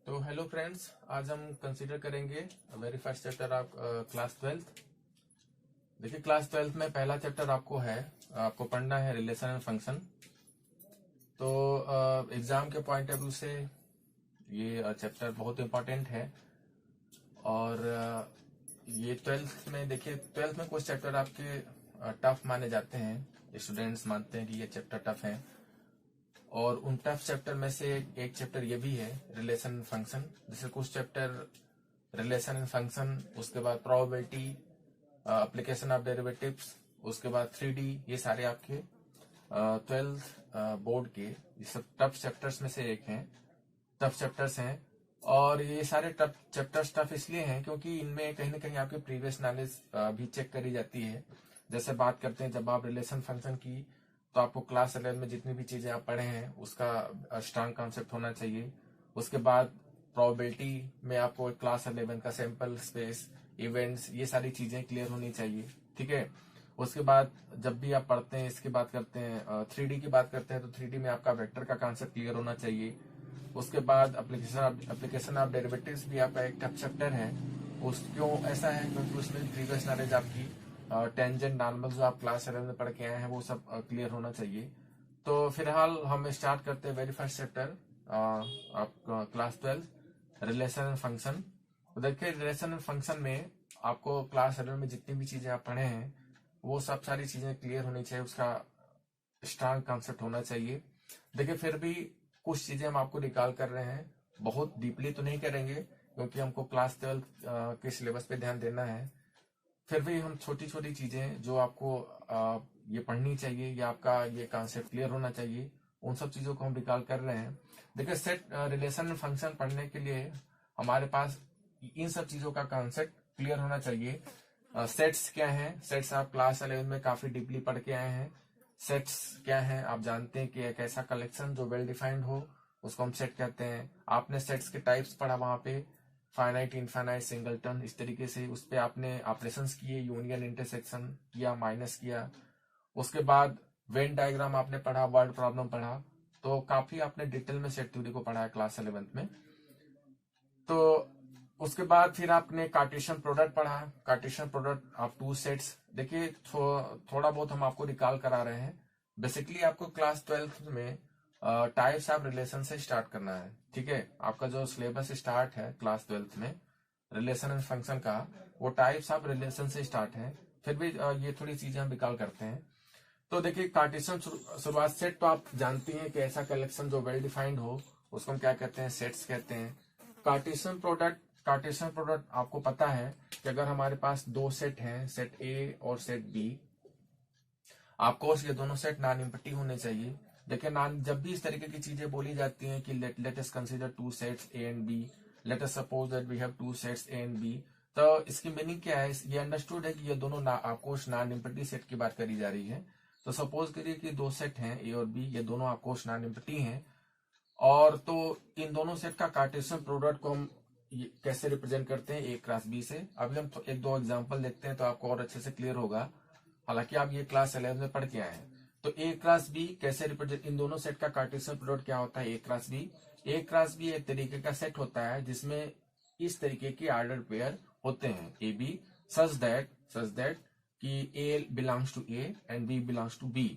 तो hello friends, आज हम कंसीडर करेंगे very first chapter of class 12th। देखिए, क्लास 12th में पहला चैप्टर आपको पढ़ना है रिलेशन एंड फंक्शन। तो एग्जाम के पॉइंट ऑफ व्यू से ये चैप्टर बहुत इंपॉर्टेंट है। और ये 12th में देखिए, 12th में कुछ चैप्टर आपके टफ माने जाते हैं। स्टूडेंट्स मानते हैं कि ये चैप्टर टफ है, और उन टफ चैप्टर में से एक चैप्टर ये भी है रिलेशन एंड फंक्शन। जैसे कुछ चैप्टर रिलेशन एंड फंक्शन, उसके बाद प्रोबेबिलिटी, एप्लीकेशन ऑफ डेरिवेटिव्स, उसके बाद 3D, ये सारे आपके 12th बोर्ड के ये सब टफ चैप्टर्स में से एक हैं, टफ चैप्टर्स हैं। और ये सारे टफ चैप्टर्स टफ इसलिए हैं क्योंकि इनमें कहीं ना कहीं आपकी प्रीवियस नॉलेज भी चेक करी जाती है। जैसे बात करते हैं, जब आप रिलेशन फंक्शन की, तो आपको क्लास 11 में जितनी भी चीजें आप पढ़े हैं उसका स्ट्रांग कॉन्सेप्ट होना चाहिए। उसके बाद प्रोबेबिलिटी में आपको क्लास 11 का सैंपल स्पेस, इवेंट्स, ये सारी चीजें क्लियर होनी चाहिए, ठीक है। उसके बाद जब भी आप पढ़ते हैं, इसकी बात करते हैं 3D की बात करते हैं, तो 3D में आपका वेक्टर का कॉन्सेप्ट क्लियर होना चाहिए। उसके बाद एप्लीकेशन ऑफ डेरिवेटिव्स भी आपका एक टफ चैप्टर है। उस क्यों ऐसा है? क्योंकि उसमें प्रीवियस नॉलेज आपकी टेंजेंट नॉर्मल जो आप क्लास 11 में पढ़ के आए हैं वो सब क्लियर होना चाहिए। तो फिलहाल हम स्टार्ट करते हैं वेरी फर्स्ट चैप्टर आप क्लास 12 रिलेशन एंड फंक्शन। तो देखिए, रिलेशन एंड फंक्शन में आपको क्लास 11 में जितनी भी चीजें आप पढ़े हैं वो सब सारी चीजें क्लियर होनी चाहिए, उसका स्ट्रांग कॉन्सेप्ट होना चाहिए। देखिए, फिर भी कुछ चीजें हम आपको निकाल कर रहे हैं, बहुत डीपली तो नहीं करेंगे क्योंकि हमको क्लास 12 के सिलेबस पे ध्यान देना है। फिर भी हम छोटी छोटी चीजें जो आपको ये पढ़नी चाहिए या आपका ये कॉन्सेप्ट क्लियर होना चाहिए, उन सब चीजों को हम निकाल कर रहे हैं। देखिए, सेट रिलेशन फंक्शन पढ़ने के लिए हमारे पास इन सब चीजों का कॉन्सेप्ट क्लियर होना चाहिए। सेट्स क्या हैं? सेट्स आप क्लास 11 में काफी डीपली पढ़ के आए हैं। सेट्स क्या है आप जानते हैं कि एक ऐसा कलेक्शन जो वेल डिफाइंड हो उसको हम सेट कहते हैं। आपने सेट्स के टाइप्स पढ़ा वहां पे, फाइनाइट, इनफाइनाइट, सिंगलटन, इस तरीके से उस पे आपने ऑपरेशंस किए, यूनियन, इंटरसेक्शन किया, माइनस किया। उसके बाद वेन डायग्राम आपने पढ़ा, वर्ड प्रॉब्लम पढ़ा। तो काफी आपने डिटेल में सेट थ्योरी को पढ़ा है क्लास 11 में। तो उसके बाद फिर आपने कार्टेशियन प्रोडक्ट पढ़ा, Cartesian product of two sets. देखिए, थोड़ा बहुत हम आपको रिकॉल करा रहे हैं। बेसिकली आपको क्लास 12 में टाइप्स ऑफ रिलेशन से स्टार्ट करना है, ठीक है। आपका जो सिलेबस स्टार्ट है क्लास 12 में रिलेशन एंड फंक्शन का, वो टाइप्स ऑफ रिलेशन से स्टार्ट है। फिर भी ये थोड़ी चीजें हम रिकॉल करते हैं। तो देखिए, कार्टेशियन शुरुआत सेट तो आप जानती हैं कि ऐसा कलेक्शन जो वेल डिफाइंड हो उसको हम क्या कहते हैं? सेट्स कहते हैं। कार्टेशियन प्रोडक्ट आपको पता है कि अगर हमारे पास दो सेट हैं, सेट ए और सेट बी, आपको ये दोनों सेट नॉन एम्प्टी होने चाहिए। देखिए, जब भी इस तरीके की चीजें बोली जाती हैं कि let us consider two sets A and B, let us suppose that we have two sets A and B, तो इसकी मीनिंग क्या है? ये अंडरस्टूड है कि ये दोनों आपको नॉन एम्प्टी सेट की बात करी जा रही है। तो सपोज करिए कि दो सेट हैं ए और बी, ये दोनों आपको नॉन एम्प्टी हैं, और तो इन दोनों सेट का कार्टेशियन प्रोडक्ट को हम कैसे रिप्रेजेंट करते हैं? ए क्रॉस बी से। अभी हम एक दो एग्जांपल देखते हैं तो आपको और अच्छे से क्लियर होगा। हालांकि आप ये क्लास 11 में पढ़ के आए हैं। तो ए क्रॉस बी कैसे रिप्रेजेंट, इन दोनों सेट का कार्टेशियन प्रोडक्ट क्या होता है? A cross B. A cross B एक तरीके का सेट होता है जिसमें इस तरीके की ऑर्डर पेयर होते हैं ए बी, सच दैट कि A belongs to A and B belongs to B,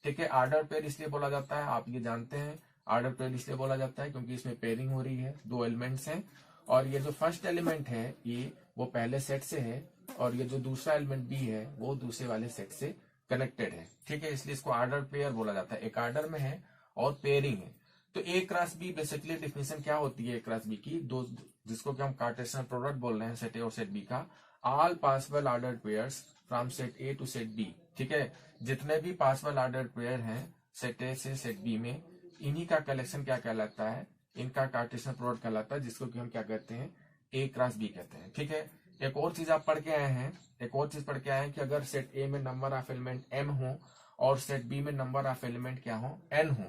ठीक है। ऑर्डर पेयर इसलिए बोला जाता है, आप ये जानते हैं, ऑर्डर पेयर इसलिए बोला जाता है क्योंकि इसमें पेयरिंग हो रही है, दो एलिमेंट्स हैं, और ये जो फर्स्ट एलिमेंट है ये वो पहले सेट से है, और ये जो दूसरा एलिमेंट बी है वो दूसरे वाले सेट से कनेक्टेड है, ठीक है। इसलिए इसको ऑर्डर पेयर बोला जाता है, एक ऑर्डर में है और पेयरिंग है। तो A cross B basically definition क्या होती है ए क्रॉस बी की? दो, जिसको कि हम कार्टेशियन प्रोडक्ट बोल रहे हैं सेट ए और सेट बी का, all possible order pairs from set A to set B, ठीक है। जितने भी पॉसिबल ऑर्डर पेयर हैं सेट ए से सेट बी में, इन्हीं का कलेक्शन क्या कहलाता है? इनका कार्टेशियन प्रोडक्ट कहलाता है, जिसको कि हम क्या कहते हैं? ए क्रॉस बी कहते हैं, ठीक है। एक और चीज आप पढ़ के आए हैं, कि अगर सेट ए में नंबर ऑफ एलिमेंट m हो और सेट बी में नंबर ऑफ एलिमेंट क्या हो? n हो,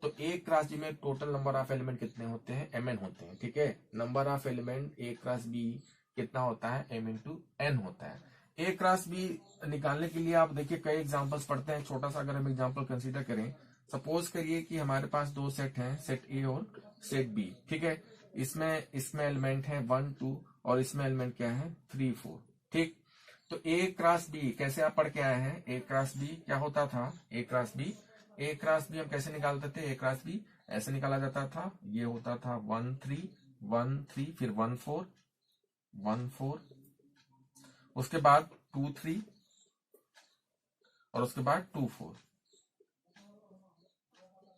तो ए क्रॉस बी में टोटल नंबर ऑफ एलिमेंट कितने होते हैं? mn होते हैं, ठीक है। Number of element A cross B कितना होता है? m इंटू n होता है। ए क्रॉस बी निकालने के लिए आप देखिए कई एग्जाम्पल्स पढ़ते हैं। छोटा सा अगर हम एग्जाम्पल कंसीडर करें, सपोज करिए कि हमारे पास दो सेट हैं, सेट ए और सेट बी, ठीक है। इसमें इसमें एलिमेंट है 1 2 और इसमें एलिमेंट क्या है 3 4। ठीक, तो ए क्रॉस बी कैसे आप पढ़ के आए हैं? ए क्रॉस बी क्या होता था? ए क्रॉस बी हम कैसे निकालते थे? ए क्रॉस बी ऐसे निकाला जाता था, ये होता था 1 3 1 3 फिर 1 4 1 4, उसके बाद 2 3 और उसके बाद 2 4।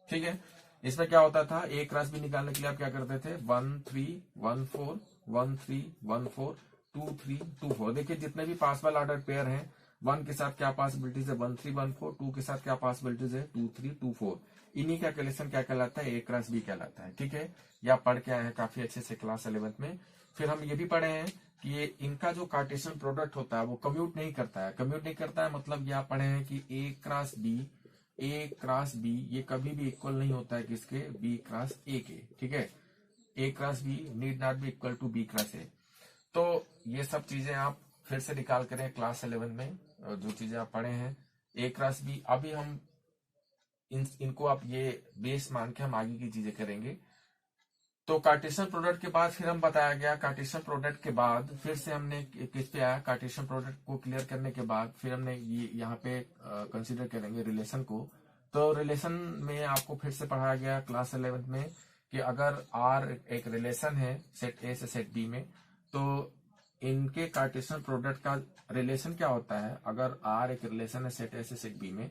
ठीक है, इसमें क्या होता था? ए क्रॉस बी निकालने के लिए आप क्या करते थे? 1 3 1 4 1 3 1 4 2 3 2 4। देखिए जितने भी पॉसिबल ऑर्डर पेयर हैं, 1 के साथ क्या पॉसिबिलिटीज है? 1 3 1 4। 2 के साथ क्या पॉसिबिलिटीज है? 2 3 2 4। इन्हीं का कैलकुलेशन क्या कहलाता है? ए क्रॉस बी कहलाता है। ठीक है, ये आप पढ़ के आए हैं काफी अच्छे से क्लास 11th में। फिर हम ये भी पढ़े हैं कि ये इनका जो कार्टेशियन प्रोडक्ट होता है वो कम्यूट नहीं करता है। कम्यूट नहीं करता है मतलब ये आप पढ़े हैं कि ए क्रॉस बी ये कभी भी इक्वल नहीं होता है किसके? बी क्रॉस ए के। ठीक है, A cross B need not be equal to B cross A. तो ये सब चीजें आप फिर से निकाल करें क्लास 11 में, जो चीजें आप पढ़े हैं ए क्रॉस बी। अभी हम इनको आप ये बेस मान के हम आगे की चीजें करेंगे। तो कार्टेशियन प्रोडक्ट के बाद फिर हम बताया गया, कार्टेशियन प्रोडक्ट के बाद फिर से हमने किस पे आया? कार्टेशियन प्रोडक्ट को क्लियर करने के बाद फिर हमने ये यहाँ पे कंसीडर करेंगे रिलेशन को। तो रिलेशन में आपको फिर से पढ़ाया गया क्लास 11 में कि अगर आर एक रिलेशन है सेट ए से सेट बी में, तो इनके कार्टेशियन प्रोडक्ट का रिलेशन क्या होता है? अगर आर एक रिलेशन है सेट ए से सेट बी में,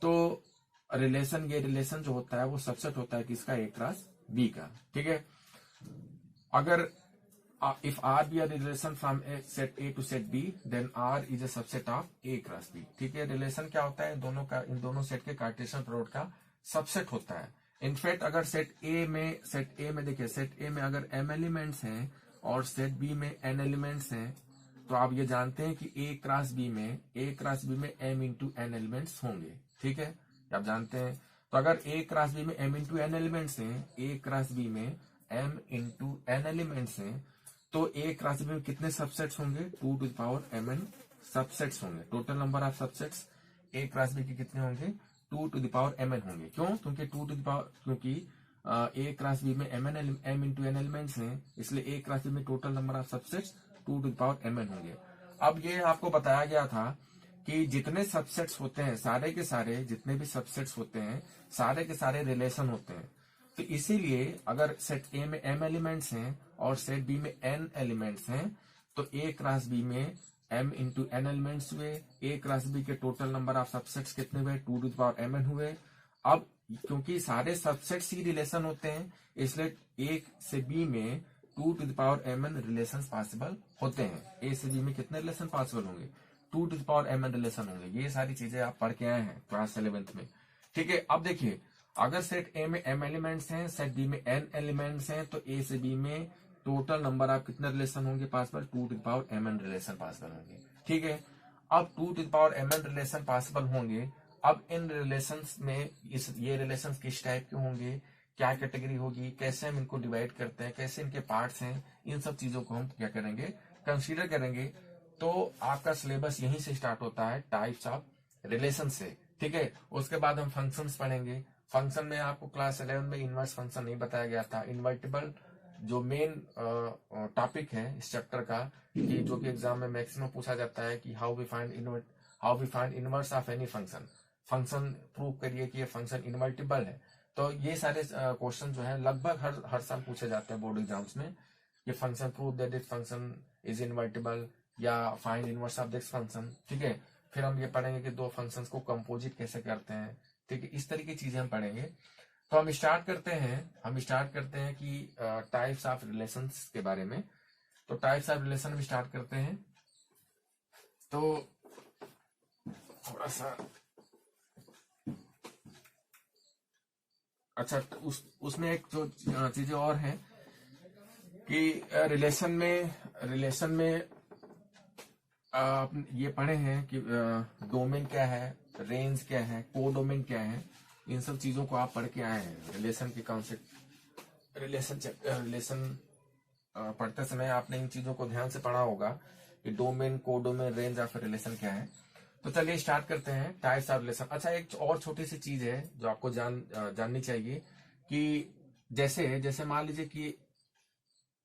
तो ये रिलेशन जो होता है वो सबसेट होता है किसका? ए क्रॉस बी का। ठीक है, अगर if R be a relation from set A to set B then R is a subset of A cross B. ठीक है, रिलेशन क्या होता है? इन दोनों सेट के कार्टेशियन प्रोडक्ट का सबसेट होता है। इनफैक्ट अगर सेट ए में देखिए, सेट ए में अगर m एलिमेंट्स हैं और सेट बी में n एलिमेंट्स हैं, तो आप ये जानते हैं कि ए क्रॉस बी में m इंटू n एलिमेंट्स होंगे। ठीक है, आप जानते हैं। तो अगर ए क्रॉस बी में m इंटू n एलिमेंट्स हैं, ए क्रॉस बी में m इंटू n एलिमेंट्स हैं, तो ए क्रॉस बी में कितने सबसेट्स होंगे? 2 to the power mn subsets होंगे। Total number of subsets A cross B के कितने होंगे? 2 टू द पावर mn होंगे। क्यों? क्योंकि ए क्रॉस बी में m इंटू n एलिमेंट्स हैं, इसलिए ए क्रॉस बी में total number of subsets 2 to the power mn होंगे। अब ये आपको बताया गया था कि जितने सबसेट्स होते हैं, सारे के सारे जितने भी सबसेट्स होते हैं, सारे के सारे रिलेशन होते हैं। तो इसीलिए अगर सेट ए में m एलिमेंट्स हैं और सेट बी में n एलिमेंट्स हैं, तो ए क्रॉस बी में m इंटू n एलिमेंट्स हुए। ए क्रॉस बी के टोटल नंबर ऑफ सबसेट्स कितने हुए? 2 टू द पावर mn हुए। अब क्योंकि सारे सबसेट्स ही रिलेशन होते हैं, इसलिए ए से बी में 2 to the power mn relation possible होते हैं। ए से बी में कितने रिलेशन पॉसिबल होंगे? 2 to the power mn relation होंगे। ये सारी चीजें आप पढ़ के आए हैं क्लास 11th में। ठीक है, अब देखिए अगर सेट ए में m एलिमेंट्स हैं, सेट बी में n एलिमेंट्स हैं, तो ए से बी में टोटल नंबर ऑफ कितने रिलेशन होंगे possible? 2 to the power mn relation possible होंगे। ठीक है, अब 2 to the power mn relation possible होंगे। अब इन रिलेशंस में ये रिलेशंस किस टाइप के होंगे, क्या कैटेगरी होगी, कैसे हम इनको डिवाइड करते हैं, कैसे इनके पार्ट्स हैं, इन सब चीजों को हम क्या करेंगे? कंसीडर करेंगे। तो आपका सिलेबस यहीं से स्टार्ट होता है, टाइप्स ऑफ रिलेशन से। ठीक है, उसके बाद हम फंक्शंस पढ़ेंगे। फंक्शन में आपको क्लास 11 में इनवर्स फंक्शन नहीं बताया गया था। इन्वर्टिबल जो मेन टॉपिक है इस चैप्टर का, कि जो कि एग्जाम में मैक्सिमम पूछा जाता है कि how we find inverse of any function prove करिए कि ये फंक्शन इन्वर्टिबल है। तो ये सारे क्वेश्चन जो है लगभग हर साल पूछे जाते हैं बोर्ड एग्जाम्स में। ये function prove that this function is invertible या find inverse of this function. ठीक है, फिर हम ये पढ़ेंगे कि दो फंक्शंस को कंपोजिट कैसे करते हैं। ठीक है, इस तरीके की चीजें हम पढ़ेंगे। तो हम स्टार्ट करते हैं कि टाइप्स ऑफ रिलेशंस के बारे में। तो टाइप्स ऑफ रिलेशन हम स्टार्ट करते हैं। तो थोड़ा सा अच्छा, उसमें एक जो चीजें और हैं कि रिलेशन में आप ये पढ़े हैं कि डोमेन क्या है, रेंज क्या है, कोडोमेन क्या है। इन सब चीजों को आप पढ़ के आए हैं। रिलेशन के कॉन्सेप्ट, रिलेशन पढ़ते समय आपने इन चीजों को ध्यान से पढ़ा होगा कि domain, codomain, range of relation क्या है। तो चलिए स्टार्ट करते हैं टाइप्स ऑफ रिलेशन। अच्छा, एक और छोटी सी चीज है जो आपको जाननी चाहिए कि जैसे मान लीजिए कि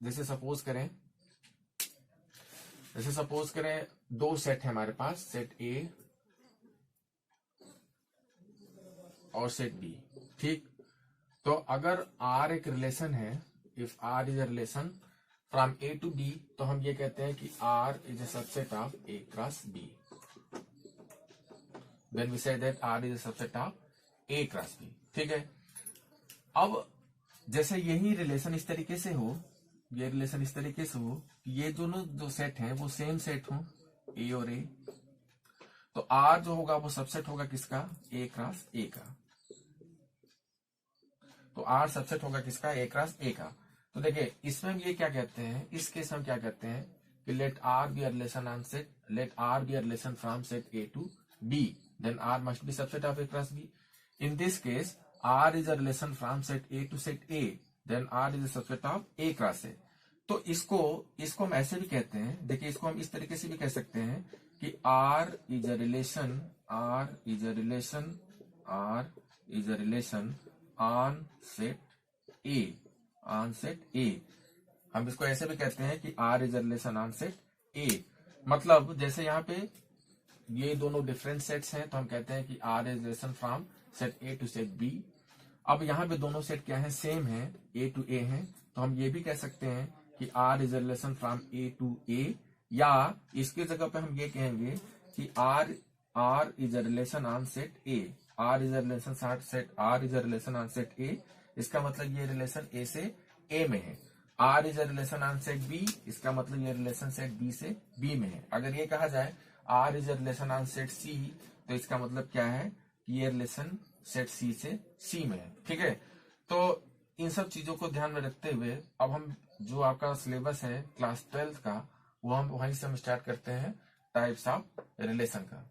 जैसे सपोज करें दो सेट है हमारे पास, सेट ए और सेट बी, ठीक। तो अगर आर एक रिलेशन है, if R is a relation from A to B, तो हम ये कहते हैं कि R is a subset of A cross B. Then we say that R is a subset of A cross B, ठीक है। अब जैसे यही रिलेशन इस तरीके से हो, ये रिलेशन इस तरीके से हो कि ये दोनों जो सेट हैं वो सेम सेट हो, ए और ए, तो आर जो होगा वो सबसेट होगा किसका, ए क्रॉस ए का। तो आर सबसेट होगा किसका, ए क्रॉस ए का। तो देखिए इसमें ये क्या कहते हैं, इस केस में क्या कहते हैं कि let R be a relation on set, let R be a relation from set A to B, then R must be subset of A cross B. In this case R is a relation from set A to set A, then R is a subset of A cross A. तो इसको हम ऐसे भी कहते हैं, देखिए इसको हम इस तरीके से भी कह सकते हैं कि R is a relation, R is a relation, R is a relation on set A, on set A. हम इसको ऐसे भी कहते हैं कि R is a relation on set A. मतलब जैसे यहाँ पे ये दोनों डिफरेंट सेट्स हैं, तो हम कहते हैं कि R is relation from set A to set B. अब यहाँ पे दोनों सेट क्या है, सेम है, ए टू ए है, तो हम ये भी कह सकते हैं कि R is a relation from A to A, या इसके जगह पे हम ये कहेंगे कि R is a relation on set A, R is a relation set, R is a relation on set A. इसका मतलब ये रिलेशन ए से ए में है। R is a relation on set B, इसका मतलब ये रिलेशन सेट बी से बी में है। अगर ये कहा जाए are is a relation on set C, तो इसका मतलब क्या है कि ये रिलेशन सेट सी से सी में है, ठीक है। तो इन सब चीजों को ध्यान में रखते हुए अब हम जो आपका सिलेबस है क्लास 12th का, वो हम वहीं से हम स्टार्ट करते हैं टाइप्स ऑफ रिलेशन का।